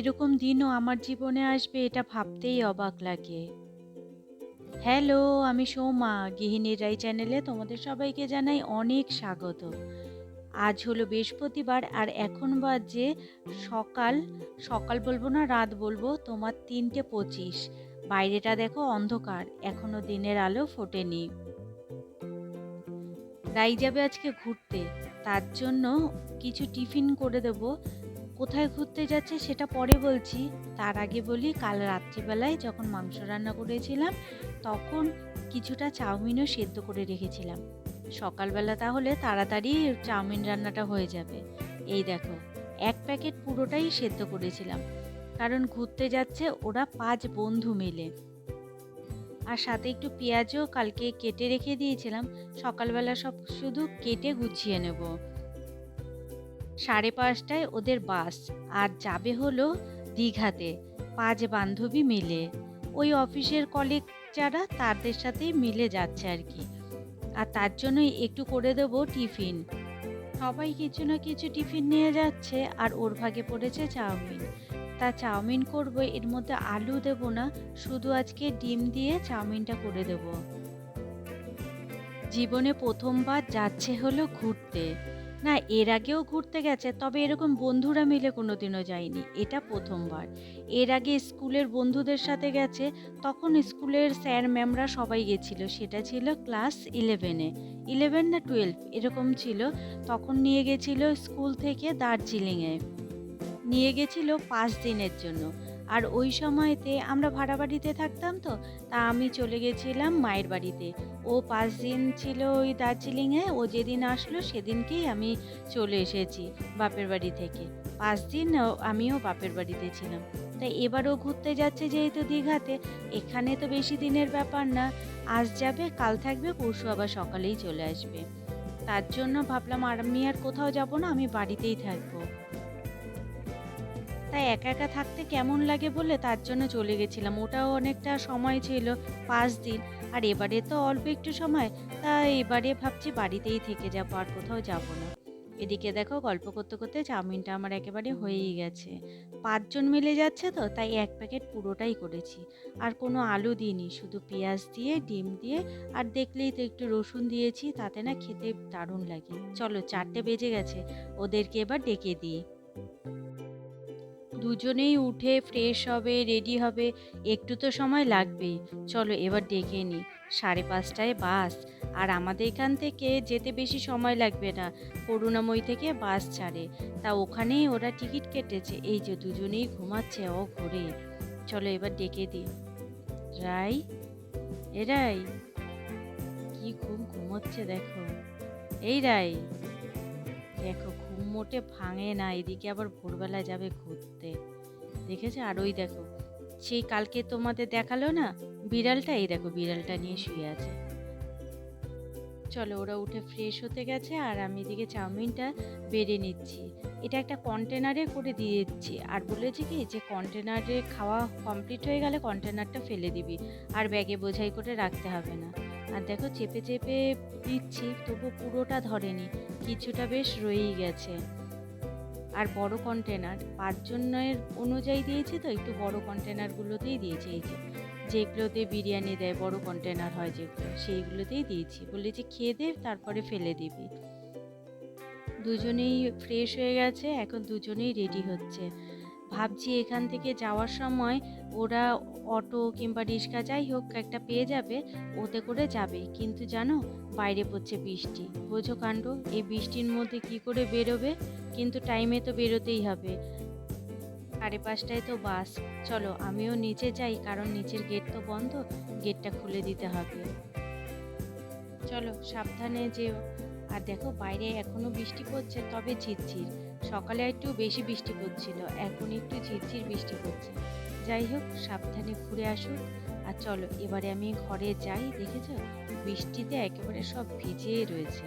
এরকম দিনও আমার জীবনে আসবে এটা ভাবতেই অবাক লাগে। হ্যালো, আমি সৌমা। গৃহিণীর রাই চ্যানেলে তোমাদের সবাইকে জানাই অনেক স্বাগত। আজ হলো বৃহস্পতিবার আর এখন বাজে সকাল, সকাল বলবো না রাত বলবো, তোমার ৩:২৫। বাইরেটা দেখো অন্ধকার, এখনো দিনের আলো ফোটেনি। রাই যাবে আজকে ঘুরতে, তার জন্য কিছু টিফিন করে দেবো। কোথায় ঘুরতে যাচ্ছে সেটা পরে বলছি। তার আগে বলি, কাল রাত্রিবেলায় যখন মাংস রান্না করেছিলাম তখন কিছুটা চাউমিনও সেদ্ধ করে রেখেছিলাম। সকালবেলা তাহলে তাড়াতাড়ি চাউমিন রান্নাটা হয়ে যাবে। এই দেখো, এক প্যাকেট পুরোটাই সেদ্ধ করেছিলাম, কারণ ঘুরতে যাচ্ছে ওরা ৫ বন্ধু মিলে। আর সাথে একটু পেঁয়াজও কালকে কেটে রেখে দিয়েছিলাম, সকালবেলা সব শুধু কেটে গুছিয়ে নেব। ৫:৩০টায় ওদের বাস, আর যাবে হলো দীঘাতে ৫ বান্ধবী মিলে। ওই অফিসের কলিগ যারা, তাদের সাথেই মিলে যাচ্ছে আর কি। আর তার জন্যই একটু করে দেবো টিফিন। সবাই কিছু না কিছু টিফিন নিয়ে যাচ্ছে, আর ওর ভাগে পড়েছে চাউমিন। তা চাউমিন করব, এর মধ্যে আলু দেব না, শুধু আজকে ডিম দিয়ে চাউমিনটা করে দেব। জীবনে প্রথমবার যাচ্ছে হলো ঘুরতে। না, এর আগেও ঘুরতে গেছে, তবে এরকম বন্ধুরা মিলে কোনোদিনও যায়নি, এটা প্রথমবার। এর আগে স্কুলের বন্ধুদের সাথে গেছে, তখন স্কুলের স্যার ম্যামরা সবাই গেছিল, সেটা ছিল ক্লাস 11-এ, 11 না 12 এরকম ছিল। তখন নিয়ে গেছিল স্কুল থেকে দার্জিলিংয়ে, নিয়ে গেছিল ৫ দিনের জন্য। আর ওই সময়তে আমরা ভাড়া বাড়িতে থাকতাম, তো তা আমি চলে গেছিলাম মায়ের বাড়িতে। ও ৫ দিন ছিল ওই দার্জিলিংয়ে, ও যেদিন আসলো সেদিনকেই আমি চলে এসেছি বাপের বাড়ি থেকে। ৫ দিন আমিও বাপের বাড়িতে ছিলাম। তাই এবারও ঘুরতে যাচ্ছে যেহেতু দীঘাতে, এখানে তো বেশি দিনের ব্যাপার না। আজ যাবে, কাল থাকবে, পরশু আবার সকালেই চলে আসবে। তার জন্য ভাবলাম আমি আর কোথাও যাব না, আমি বাড়িতেই থাকবো। তাই একা একা থাকতে কেমন লাগে বলে তার জন্য চলে গেছিলাম। ওটাও অনেকটা সময় ছিল, ৫ দিন। আর এবারে তো অল্প একটু সময়, তাই এবারে ভাবছি বাড়িতেই থেকে যাবো, আর কোথাও যাব না। এদিকে দেখো, গল্প করতে করতে চাউমিনটা আমার একেবারে হয়েই গেছে। ৫ জন মিলে যাচ্ছে তো, তাই এক প্যাকেট পুরোটাই করেছি। আর কোনো আলু দিইনি, শুধু পেঁয়াজ দিয়ে ডিম দিয়ে, আর দেখলেই তো একটু রসুন দিয়েছি, তাতে না খেতে দারুণ লাগে। চলো, ৪টে বেজে গেছে, ওদেরকে এবার ডেকে দিই। দুজনেই উঠে ফ্রেশ হবে, রেডি হবে, একটু তো সময় লাগবেই। চলো এবার ডেকে নিই। ৫:৩০টায় বাস, আর আমাদের এখান থেকে যেতে বেশি সময় লাগবে না। করুণাময়ী থেকে বাস ছাড়ে, তা ওখানেই ওরা টিকিট কেটেছে। এই যে দুজনেই ঘুমাচ্ছে ঘুরে। চলো এবার ডেকে দিই। রাই, এ রাই, কি ঘুমোচ্ছে দেখো। এই রাই, দেখো ঘুম মোটে ভাঙে না, এদিকে আবার ভোরবেলা যাবে ঘুরতে। দেখেছো? আর ওই দেখো, সেই কালকে তোমাদের দেখালো না বিড়ালটা, এই দেখো বিড়ালটা নিয়ে শুয়ে আছে। চলো, ওরা উঠে ফ্রেশ হতে গেছে, আর আমি এদিকে চাউমিনটা বেড়ে নিচ্ছি। এটা একটা কন্টেনারে করে দিয়ে দিচ্ছি, আর বলেছে কি যে কন্টেনারে খাওয়া কমপ্লিট হয়ে গেলে কন্টেনারটা ফেলে দিবি, আর ব্যাগে বোঝাই করে রাখতে হবে না। আর দেখো চেপে চেপে দিচ্ছি, তবু পুরোটা ধরেনি, কিছুটা বেশ রয়েই গেছে। আর বড় কন্টেনার ৫ জনের অনুযায়ী দিয়েছি, তো একটু বড় কন্টেনারগুলোতেই দিয়েছি। এই যে যেগুলোতে বিরিয়ানি দেয়, বড় কন্টেনার হয় যেগুলো, সেইগুলোতেই দিয়েছি। বলেছি খেয়ে দে, তারপরে ফেলে দিবি। দুজনেই ফ্রেশ হয়ে গেছে, এখন দুজনেই রেডি হচ্ছে। ভাবছি এখান থেকে যাওয়ার সময় ওরা অটো কিংবা রিক্সা যাই হোক একটা পেয়ে যাবে, ওতে করে যাবে। কিন্তু জানো, বাইরে পড়ছে বৃষ্টি, বোঝো কাণ্ড। এই বৃষ্টির মধ্যে কি করে বেরোবে? কিন্তু টাইমে তো বেরোতেই হবে। ৫:৩০টায় তো বাস। চলো আমিও নিচে যাই, কারণ নিচের গেট তো বন্ধ, গেটটা খুলে দিতে হবে। চলো সাবধানে যেও। আর দেখো বাইরে এখনো বৃষ্টি পড়ছে, তবে ঝিরঝির। সকালে একটু বেশি বৃষ্টি পড়ছিল, এখন একটু ঝিরঝির বৃষ্টি পড়ছে। যাই হোক, সাবধানে ঘুরে আসুক। আর চলো এবারে আমি ঘরে যাই। দেখেছো, বৃষ্টিতে একেবারে সব ভিজে রয়েছে।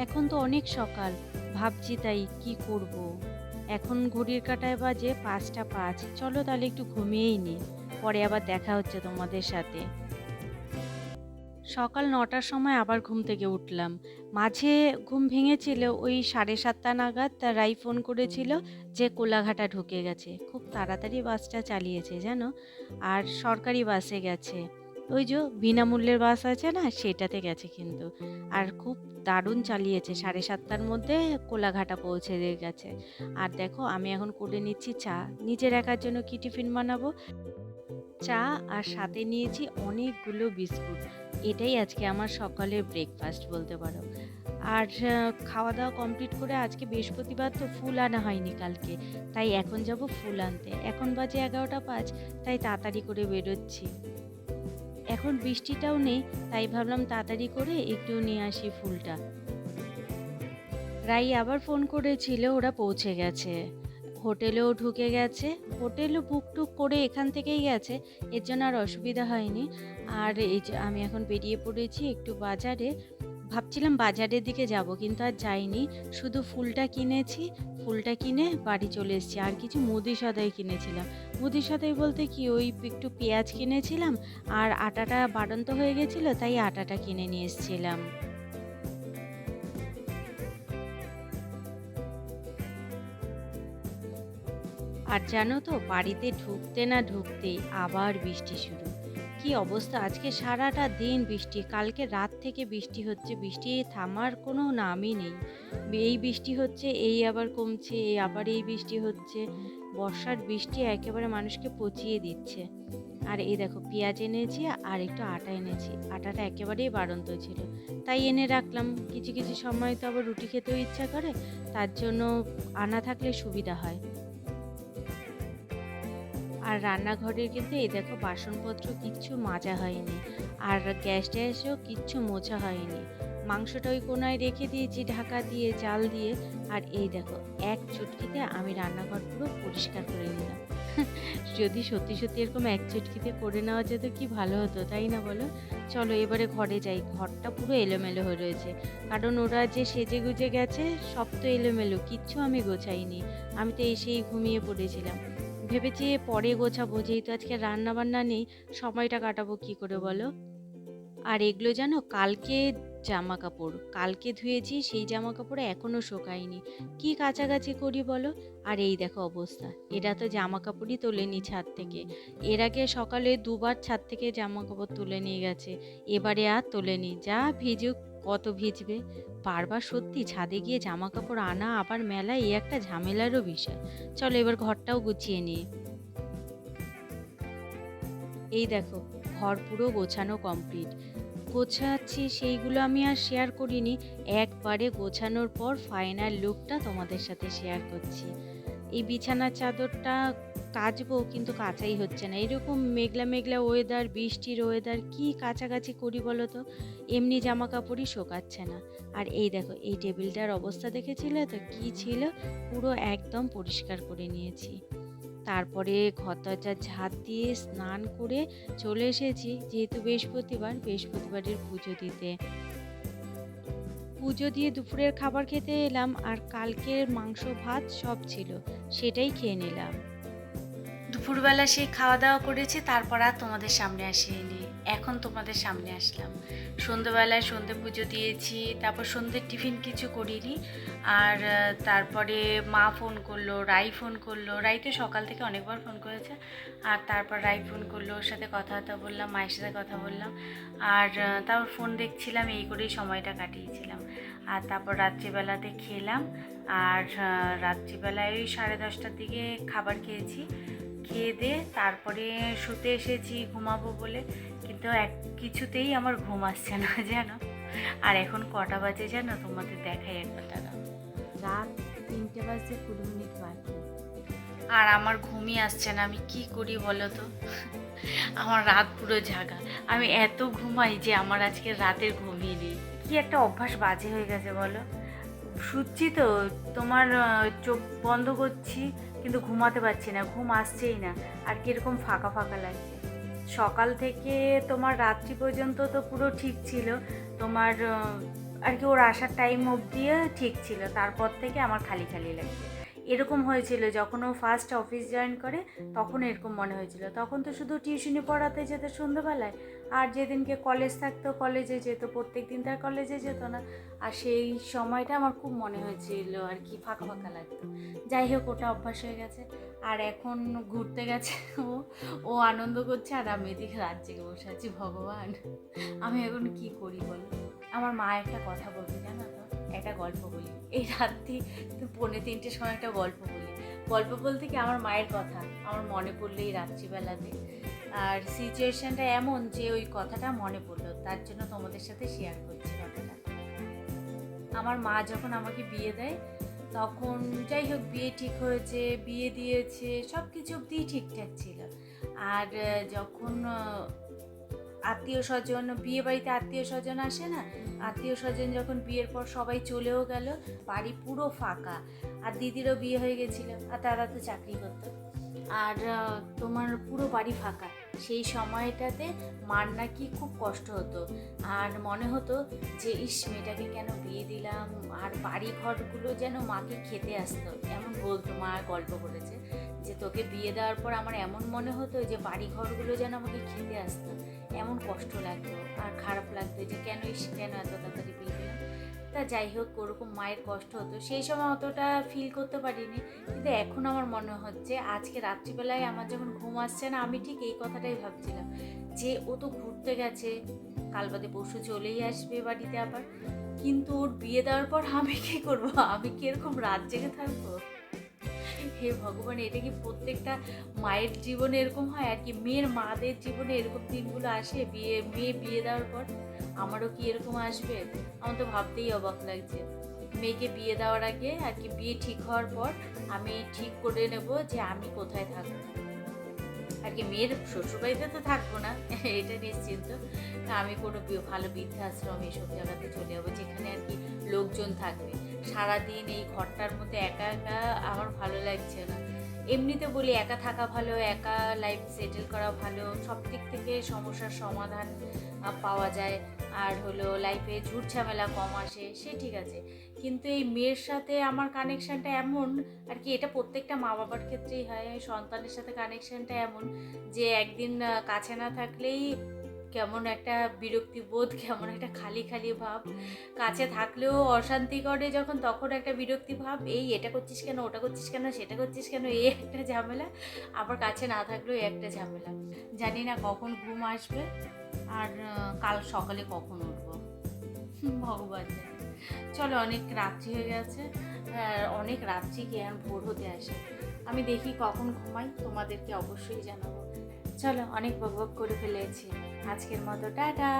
এখন তো অনেক সকাল, ভাবছি তাই কি করব। এখন ঘড়ির কাঁটায় বাজে ৫টা ৫। চলো তাহলে একটু ঘুমিয়েই নি, পরে আবার দেখা হচ্ছে তোমাদের সাথে। সকাল ৯টার সময় আবার ঘুম থেকে উঠলাম। মাঝে ঘুম ভেঙেছিল ওই ৭:৩০ নাগাদ রাই ফোন করেছিল যে কোলাঘাটা ঢুকে গেছে। খুব তাড়াতাড়ি বাসটা চালিয়েছে জানো? আর সরকারি বাসে গেছে। ওই যে বিনামূল্যের বাস আছে না? সেটাতে গেছে কিন্তু। আর খুব দারুণ চালিয়েছে। ৭:৩০ মধ্যে কোলাঘাটা পৌঁছে দিয়ে গেছে। আর দেখো আমি এখন করে নিচ্ছি চা। নিজের একার জন্য কি টিফিন বানাবো? চা আর সাথে নিয়েছি অনেকগুলো বিস্কুট। এটাই আজকে আমার সকালের ব্রেকফাস্ট বলতে পারো। আর খাওয়া দাওয়া কমপ্লিট করে আজকে বৃহস্পতিবার তো ফুল আনা হয়নি কালকে, তাই এখন যাব ফুল আনতে। এখন বাজে 11টা 5, তাই তাড়াতাড়ি করে বেরোচ্ছি। এখন বৃষ্টিটাও নেই, তাই ভাবলাম তাড়াতাড়ি করে একটু নিয়ে আসি ফুলটা। রাই আবার ফোন করেছিল, ওরা পৌঁছে গেছে, হোটেলেও ঢুকে গেছে। হোটেলও বুক টুক করে এখান থেকেই গেছে, এর জন্য আর অসুবিধা হয়নি। আর এই যে আমি এখন বেরিয়ে পড়েছি একটু বাজারে। ভাবছিলাম বাজারের দিকে যাব, কিন্তু আর যাইনি। শুধু ফুলটা কিনেছি, ফুলটা কিনে বাড়ি চলে এসেছি। আর কিছু মুদি সদাই কিনেছিলাম। মুদি সদাই বলতে কি, ওই একটু পেঁয়াজ কিনেছিলাম, আর আটাটা বাড়ন্ত হয়ে গেছিলো, তাই আটাটা কিনে নিয়ে এসেছিলাম। আর জানো তো, বাড়িতে ঢুকতে না ঢুকতেই আবার বৃষ্টি শুরু। কি অবস্থা, আজকে সারাটা দিন বৃষ্টি, কালকে রাত থেকে বৃষ্টি হচ্ছে, বৃষ্টি থামার কোনো নামই নেই। এই বৃষ্টি হচ্ছে, এই আবার কমছে, এই আবার এই বৃষ্টি হচ্ছে। বর্ষার বৃষ্টি একেবারে মানুষকে পচিয়ে দিচ্ছে। আর এই দেখো পেঁয়াজ এনেছি আর একটু আটা এনেছি, আটাটা একেবারেই বাড়ন্ত ছিল, তাই এনে রাখলাম। কিছু কিছু সময় তো আবার রুটি খেতেও ইচ্ছা করে, তার জন্য আনা থাকলে সুবিধা হয়। আর রান্নাঘরের কিন্তু এই দেখো বাসনপত্র কিচ্ছু মাজা হয়নি, আর গ্যাস ট্যাসও কিচ্ছু মোছা হয়নি। মাংসটা ওই কোনায় রেখে দিয়েছি ঢাকা দিয়ে জাল দিয়ে। আর এই দেখো এক চুটকিতে আমি রান্নাঘর পুরো পরিষ্কার করে নিলাম। যদি সত্যি সত্যি এরকম এক চুটকিতে করে নেওয়া যেত কি ভালো হতো, তাই না বলো? চলো এবারে ঘরে যাই। ঘরটা পুরো এলোমেলো হয়ে রয়েছে, কারণ ওরা যে সেজে গুজে গেছে সব তো এলোমেলো, কিচ্ছু আমি গোছাইনি। আমি তো এসেই ঘুমিয়ে পড়েছিলাম। ভেবেছি পরে গোছাবো, যেহেতু আজকে রান্না বান্না নেই, সময়টা কাটাবো কি করে বলো? আর এগুলো জানো কালকে জামা কাপড়, কালকে ধুয়েছি, সেই জামা কাপড় এখনো শোকায়নি। কি কাচাকাচি করি বলো? আর এই দেখো অবস্থা, এরা তো জামা কাপড়ই তোলেনি ছাদ থেকে। এর আগে সকালে দুবার ছাদ থেকে জামা কাপড় তুলে নিয়ে গেছে, এবারে আর তোলেনি। যা ভিজুক, কত ভিজবে। বারবার সত্যি ছাদে গিয়ে জামা কাপড় আনা আবার মেলা, এই একটা ঝামেলারও বিষয়। চলো এবার ঘরটাও গুছিয়ে নিই। এই দেখো ঘর পুরো গোছানো কমপ্লিট। গোছাচ্ছি সেইগুলো আমি আর শেয়ার করিনি, একবারে গোছানোর পর ফাইনাল লুকটা তোমাদের সাথে শেয়ার করছি। এই বিছানার চাদরটা কাচবো, কিন্তু কাচাই হচ্ছে না। এরকম মেঘলা মেঘলা ওয়েদার, বৃষ্টির ওয়েদার, কি কাছাকাছি করি বলো তো? এমনি জামা কাপড়ই শোকাচ্ছে না। আর এই দেখো এই টেবিলটার অবস্থা দেখেছিলে তো কি ছিল? পুরো একদম পরিষ্কার করে নিয়েছি। তারপরে ঘর দরজা ঝাঁট দিয়ে স্নান করে চলে এসেছি, যেহেতু বৃহস্পতিবার, বৃহস্পতিবারের পুজো দিতে। পুজো দিয়ে দুপুরের খাবার খেতে এলাম, আর কালকের মাংস ভাত সব ছিল, সেটাই খেয়ে নিলাম। দুপুরবেলা সেই খাওয়া দাওয়া করেছি, তারপর আর তোমাদের সামনে আসিনি। এখন তোমাদের সামনে আসলাম। সন্ধ্যেবেলায় সন্ধে পুজো দিয়েছি, তারপর সন্ধ্যের টিফিন কিছু করিনি। আর তারপরে মা ফোন করলো, রাই ফোন করলো। রাই তো সকাল থেকে অনেকবার ফোন করেছে। আর তারপর রাই ফোন করলো, ওর সাথে কথাবার্তা বললাম, মায়ের সাথে কথা বললাম। আর তারপর ফোন দেখছিলাম, এই করেই সময়টা কাটিয়েছিলাম। আর তারপর রাত্রিবেলাতে খেলাম। আর রাত্রিবেলায় ওই 10:30টার দিকে খাবার খেয়েছি। খেয়ে দিয়ে তারপরে শুতে এসেছি ঘুমাবো বলে, কিন্তু কিছুতেই আমার ঘুম আসছে না জানো। আর এখন কটা বাজে জানো, তোমাদের দেখাই একবার, দাঁড়াও। রাত 3:20 বাকি, আর আমার ঘুমই আসছে না। আমি কি করি বলো তো? আমার রাত পুরো জাগা। আমি এত ঘুমাই যে আমার আজকে রাতের ঘুমই নেই। কি একটা অভ্যাস বাজে হয়ে গেছে বলো। শুচ্ছি তো তোমার, চোখ বন্ধ করছি, কিন্তু ঘুমাতে পারছি না, ঘুম আসছেই না। আর কীরকম ফাঁকা ফাঁকা লাগছে। সকাল থেকে তোমার রাত্রি পর্যন্ত তো পুরো ঠিক ছিল, তোমার আর কি ওর আসার টাইম অবধিও ঠিক ছিল, তারপর থেকে আমার খালি খালি লাগছে। এরকম হয়েছিল যখন ও ফার্স্ট অফিস জয়েন করে, তখন এরকম মনে হয়েছিল। তখন তো শুধু টিউশনি পড়াতে যেত সন্ধ্যাবেলায়, আর যেদিনকে কলেজ থাকতো কলেজে যেত, প্রত্যেক দিন তার কলেজে যেত না। আর সেই সময়টা আমার খুব মনে হয়েছিল আর কি, ফাঁকা ফাঁকা লাগতো। যাই হোক, ওটা অভ্যাস হয়ে গেছে। আর এখন ঘুরতে গেছে ও ও আনন্দ করছে, আর আমি এদিকে রাত জেগে বসে আছি। ভগবান, আমি এখন কি করি বলো। আমার মা একটা কথা বলতে, জানো তো, একটা গল্প বলি। এই রাত্রি 2:45-র সময় একটা গল্প বলি। গল্প বলতে কি, আমার মায়ের কথা আমার মনে পড়লো এই রাত্রিবেলাতে। আর সিচুয়েশনটা এমন যে ওই কথাটা মনে পড়লো, তার জন্য তোমাদের সাথে শেয়ার করছি কথাটা। আমার মা যখন আমাকে বিয়ে দেয়, তখন যাই হোক বিয়ে ঠিক হয়েছে, বিয়ে দিয়েছে, সব কিছু অব্দি ঠিকঠাক ছিল। আর যখন আত্মীয় স্বজন, বিয়ে বাড়িতে আত্মীয় স্বজন আসে না, আত্মীয় স্বজন যখন বিয়ের পর সবাই চলেও গেল, বাড়ি পুরো ফাঁকা। আর দিদিরও বিয়ে হয়ে গেছিল, আর তারা তো চাকরি করতো। আর তোমার পুরো বাড়ি ফাঁকা। সেই সময়টাতে মার নাকি খুব কষ্ট হতো, আর মনে হতো যে ইস, মেয়েটাকে কেন বিয়ে দিলাম, আর বাড়ি ঘরগুলো যেন মাকে খেতে আসতো, এমন বলতো। মা গল্প করেছে যে তোকে বিয়ে দেওয়ার পর আমার এমন মনে হতো যে বাড়ি ঘরগুলো যেন আমাকে খেতে আসতো, এমন কষ্ট লাগতো আর খারাপ লাগতো যে কেন এত তাড়াতাড়ি বিয়ে দিলাম। তা যাই হোক, ওরকম মায়ের কষ্ট হতো, সেই সময় অতটা ফিল করতে পারিনি। কিন্তু এখন আমার মনে হচ্ছে, আজকে রাত্রিবেলায় আমার যখন ঘুম আসছে না, আমি ঠিক এই কথাটাই ভাবছিলাম যে ও তো ঘুরতে গেছে, কাল বাদে পরশু চলেই আসবে বাড়িতে আবার, কিন্তু ওর বিয়ে দেওয়ার পর আমি কী করবো? আমি কি এরকম রাত জেগে থাকবো? হে ভগবান, এটা কি প্রত্যেকটা মায়ের জীবনে এরকম হয় আর কি? মাদের জীবনে এরকম দিনগুলো আসে, মেয়ে বিয়ে দেওয়ার পর? আমারও কি এরকম আসবে? আমার তো ভাবতেই অবাক লাগছে। মেয়েকে বিয়ে দেওয়ার আগে আর কি, বিয়ে ঠিক হওয়ার পর আমি ঠিক করে নেব যে আমি কোথায় থাকবো আর কি। মেয়ের শ্বশুরবাড়িতে তো থাকবো না, এটা নিশ্চিন্ত। আমি কোনো ভালো বৃদ্ধাশ্রম এসব জায়গাতে চলে যাবো, যেখানে আর কি লোকজন থাকবে। সারাদিন এই ঘরটার মধ্যে একা একা আমার ভালো লাগছে না। এমনিতে বলি একা থাকা ভালো, একা লাইফ সেটেল করা ভালো, সব দিক থেকে সমস্যার সমাধান পাওয়া যায়, আর হলো লাইফে ঝুট ঝামেলা কম আসে, সে ঠিক আছে। কিন্তু এই মেয়ের সাথে আমার কানেকশানটা এমন আর কি, এটা প্রত্যেকটা মা বাবার ক্ষেত্রেই হয়, সন্তানের সাথে কানেকশানটা এমন যে একদিন কাছে না থাকলেই কেমন একটা বিরক্তি বোধ, কেমন একটা খালি খালি ভাব। কাছে থাকলেও অশান্তি করে যখন, তখন একটা বিরক্তি ভাব, এই এটা করছিস কেন, ওটা করছিস কেন, সেটা করছিস কেন, এই একটা ঝামেলা। আবার কাছে না থাকলেও একটা ঝামেলা। জানি না কখন ঘুম আসবে, আর কাল সকালে কখন উঠবো, ভগবান জানে। চলো, অনেক রাত্রি হয়ে গেছে, অনেক রাত্রি কি আর ভোর হতে আসে। আমি দেখি কখন ঘুমাই, তোমাদেরকে অবশ্যই জানাবো। চলো, অনেক বকবক করে ফেলেছি, আজকের মতো টাটা।